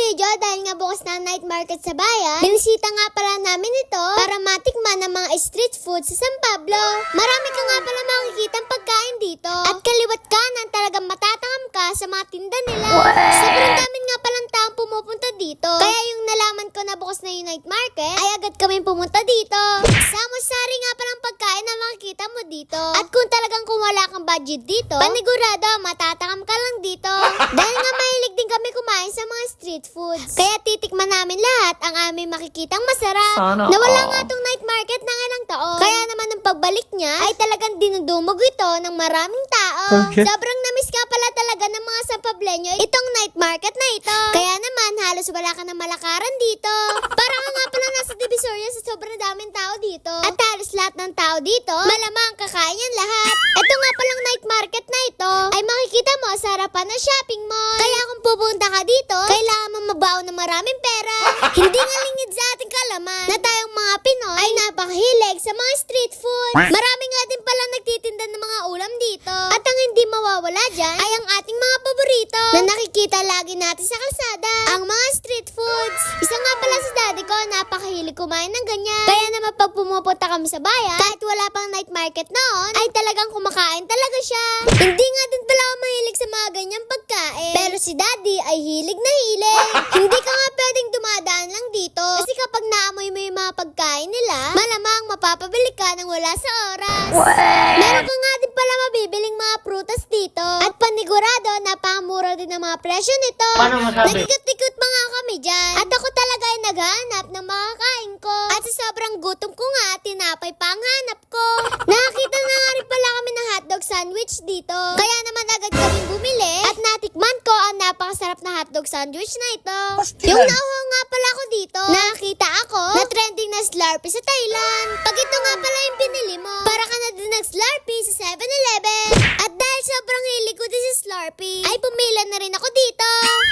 video dahil nga bukas na night market sa bayan. Binisita nga pala namin ito para matikman ng mga street food sa San Pablo. Marami ka nga pala makikitang pagkain dito. At kaliwat kanan talagang matatangam ka sa mga tinda nila. Sobrang dami nga palang taong pumupunta dito. Kaya yung nalaman ko na bukas na yung night market, ay agad kami pumunta dito. Samo-sari nga palang pagkain na makikita mo dito. At kung talagang kung wala kang budget dito, panigurado matatakam ka lang dito. Dahil nga mahilig din kami kumain sa mga street foods. Kaya titikman namin lahat ang aming makikitang masarap. Nawala nga tong night market ng ilang taon. Kaya naman ng pagbalik niya ay talagang dinudumog ito ng maraming tao. Sobrang namiss nga pala talaga ng mga Sampableño itong night market na ito. Kaya naman halos wala ka ng malakaran dito. Para ka nga pala nasa Divisoria sa sobrang daming tao dito. At halos lahat ng tao dito, malamang kakain yan lahat. Ito nga palang night market na ito ay makikita mo sa harapan ng shopping mall. Kaya kung pupunta ka dito, kailangan mo magbaon ng maraming pera. Hindi nga lingid sa ating kalaman na tayong mga Pinoy ay napakahilig sa mga street food. Marami nga din pala nagtitinda ng mga ulam dito. At ang hindi mawawala dyan ay ang ating mga paborito na nakikita lagi natin sa kalsada, ang mga street foods. Isa nga pala si daddy ko, napakahilig kumain ng ganyan. Kaya naman pag pumupunta kami sa bayan, kahit wala pang night market noon, ay talagang kumakain talaga siya. Hindi nga din pala ako mahilig sa mga ganyang pagkain. Pero si daddy ay hilig na hilig. Hindi ka nga pwedeng dumadaan lang dito. Kasi kapag naamoy mo yung mga pagkain nila, malamang mapapabili ka ng wala sa oras. Meron ka nga din pala mabibiling mga prutas dito. At panigurado, napakamura din ang mga presyo nito. Nagikot-ikot mga kami dyan. At ako talaga ay naghahanap ng makakain ko. At sa sobrang gutom ko nga, tinapay pa ang hanap ko. Nakakita na nga rin pala kami ng hotdog sandwich dito. Kaya naman agad kaming bumili. At natikman ko ang napakasarap na hotdog sandwich na ito. Yung nauhaw nga pala ako dito, nakakita ako na trending na Slurpee sa Thailand. Pag ito nga pala yung pinili mo, para ka na din nag-Slurpee sa 7-Eleven. At dahil sobrang hilig ko din sa Slurpee, ay pumila na rin ako dito.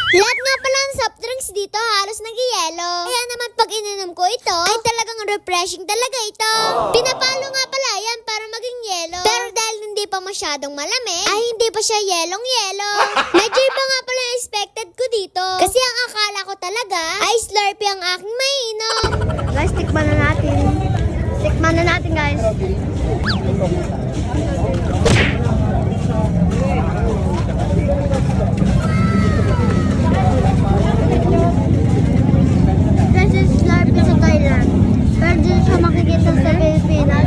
Lahat nga pala ng soft drinks dito halos nag-yelo. Kaya naman pag ininom ko ito, ay talagang refreshing talaga ito. Pinapalo nga pala yan para maging yelo. Pero dahil hindi pa masyadong malamig, ay hindi pa siya yelong-yelo. Medyo iba nga pala yung expected ko dito. Kasi ang akala ko talaga ay Slurpee ang aking mainom. Guys, tikman na natin. Tikman na natin, guys. This is Slurpee sa Thailand. Pero dito siya makikita sa Pilipinas.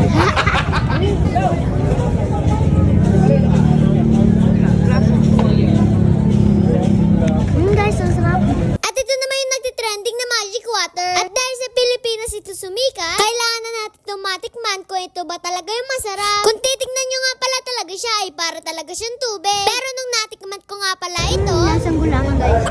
Guys, ang sarap. At ito naman yung nagtitrending na magic water. At dahil sa Pilipinas ito sumikat, kailangan na natin itong matikman kung ito ba talaga yung masarap. Kung titignan nyo nga pala talaga siya ay para talaga siyang tubig. Pero nung natikman ko nga pala ito, Lasang gulangan, guys.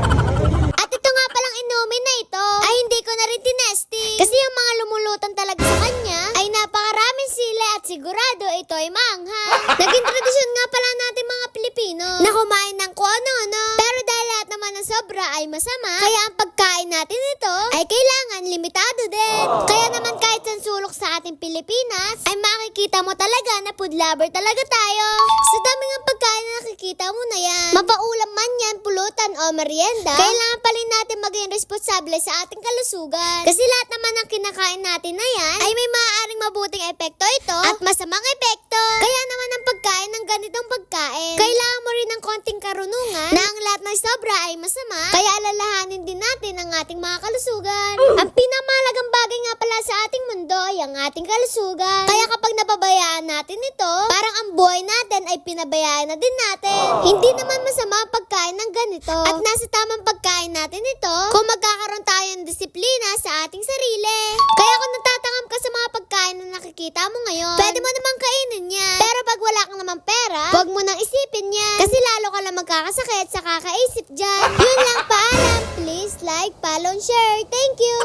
at ito nga palang inumin na ito, ay hindi ko na rin tinesting. Kasi yung mga lumulutan talaga sa kanya, ay napakaraming sila at sigurado ito ay maanghang. Naging tradisyon nga pala natin mga Pilipino na kumain ng kung ano-ano. Pero dahil lahat naman ng sobra ay masama, kaya ang pagkain natin ito ay kailangan limitado din. Kaya naman kahit sa sulok sa ating Pilipinas, ay makikita mo talaga na food lover talaga tayo. Sa dami ng pagkain na nakikita mo na yan, mapaulam man yan, pulutan o merienda, kailangan pa rin natin maging responsable sa ating kalusugan. Kasi lahat naman ng kinakain natin na yan, ay may maaaring mabuting epekto ito at masamang epekto. Kaya naman ang pagkain ng ganitong pagkain, kailangan mo rin ng konting karunungan na ang lahat ng sobra ay masama, kaya alalahanin din natin ang ating mga kalusugan. Ang pinamalagang bagay nga pala sa ating mundo ay ang ating kalusugan. Kaya kapag napabayaan natin ito, parang ang buhay natin ay pinabayaan na din natin. Hindi naman masama ang pagkain ng ganito. At nasa tamang pagkain natin ito, kung magkakaroon tayo ng disiplina sa ating sarili. Kaya kung natatangam ka sa mga pagkain na nakikita mo ngayon, pwede mo namang kainin yan. Pero pag wala kang naman pera, huwag mo nang isipin yan. Kasi lalo ka lang magkakasakit sa kakaisip dyan. Yun lang, paalam. Please like, follow, and share. Thank you!